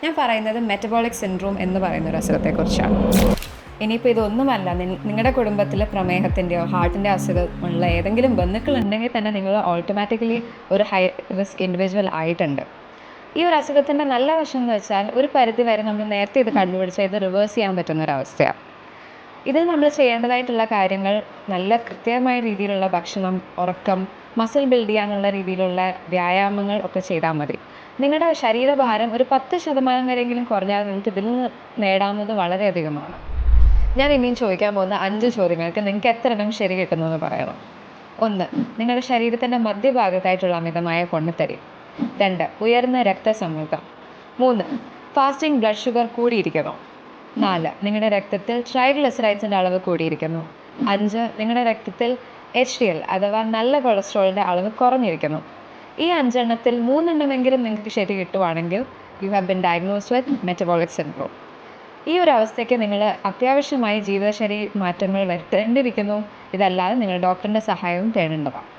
ഞാൻ പറയുന്നത് metabolic syndrome എന്ന് പറയുന്ന ഒരു അസുഖത്തെക്കുറിച്ചാണ്. ഇനിയിപ്പോൾ ഇതൊന്നുമല്ല, നിങ്ങളുടെ കുടുംബത്തിൽ പ്രമേഹത്തിൻ്റെയോ ഹാർട്ടിൻ്റെ അസുഖമുള്ള ഏതെങ്കിലും ബന്ധുക്കളുണ്ടെങ്കിൽ തന്നെ നിങ്ങൾ ഓട്ടോമാറ്റിക്കലി ഒരു ഹൈ റിസ്ക് ഇൻഡിവിജ്വൽ ആയിട്ടുണ്ട്. ഈ ഒരു അസുഖത്തിൻ്റെ നല്ല വശം എന്ന് വെച്ചാൽ ഒരു പരിധി വരെ നമ്മൾ നേരത്തെ ഇത് കണ്ടുപിടിച്ചാൽ ഇത് റിവേഴ്സ് ചെയ്യാൻ പറ്റുന്നൊരവസ്ഥയാണ്. ഇതിൽ നമ്മൾ ചെയ്യേണ്ടതായിട്ടുള്ള കാര്യങ്ങൾ നല്ല കൃത്യമായ രീതിയിലുള്ള ഭക്ഷണം, ഉറക്കം, മസിൽ ബിൽഡ് ചെയ്യാനുള്ള രീതിയിലുള്ള വ്യായാമങ്ങൾ ഒക്കെ ചെയ്താൽ മതി. നിങ്ങളുടെ ശരീരഭാരം ഒരു 10% വരെയെങ്കിലും കുറഞ്ഞാൽ നിങ്ങൾക്ക് ഇതിൽ നിന്ന് നേടാവുന്നത് വളരെയധികമാണ്. ഞാൻ ഇനിയും ചോദിക്കാൻ പോകുന്ന 5 ചോദ്യങ്ങൾക്ക് നിങ്ങൾക്ക് എത്ര എണ്ണം ശരി കിട്ടുന്നതെന്ന് പറയണം. 1. നിങ്ങളുടെ ശരീരത്തിൻ്റെ മധ്യഭാഗത്തായിട്ടുള്ള അമിതമായ പൊണ്ണത്തടി. 2. ഉയർന്ന രക്തസമ്മർദ്ദം. 3. ഫാസ്റ്റിംഗ് ബ്ലഡ് ഷുഗർ കൂടിയിരിക്കുന്നു. 4. നിങ്ങളുടെ രക്തത്തിൽ ട്രൈഗ്ലിസറൈഡ്സിൻ്റെ അളവ് കൂടിയിരിക്കുന്നു. 5. നിങ്ങളുടെ രക്തത്തിൽ HDL അഥവാ നല്ല കൊളസ്ട്രോളിൻ്റെ അളവ് കുറഞ്ഞിരിക്കുന്നു. ഈ 5 എണ്ണത്തിൽ 3 എണ്ണമെങ്കിലും നിങ്ങൾക്ക് ശരി കിട്ടുവാണെങ്കിൽ you have been diagnosed with metabolic syndrome. ഈ ഒരു അവസ്ഥയ്ക്ക് നിങ്ങൾ അത്യാവശ്യമായി ജീവിതശൈലി മാറ്റങ്ങൾ വരുത്തേണ്ടിയിരിക്കുന്നു. ഇതല്ലാതെ നിങ്ങൾ ഡോക്ടറിൻ്റെ സഹായവും തേടേണ്ടതാണ്.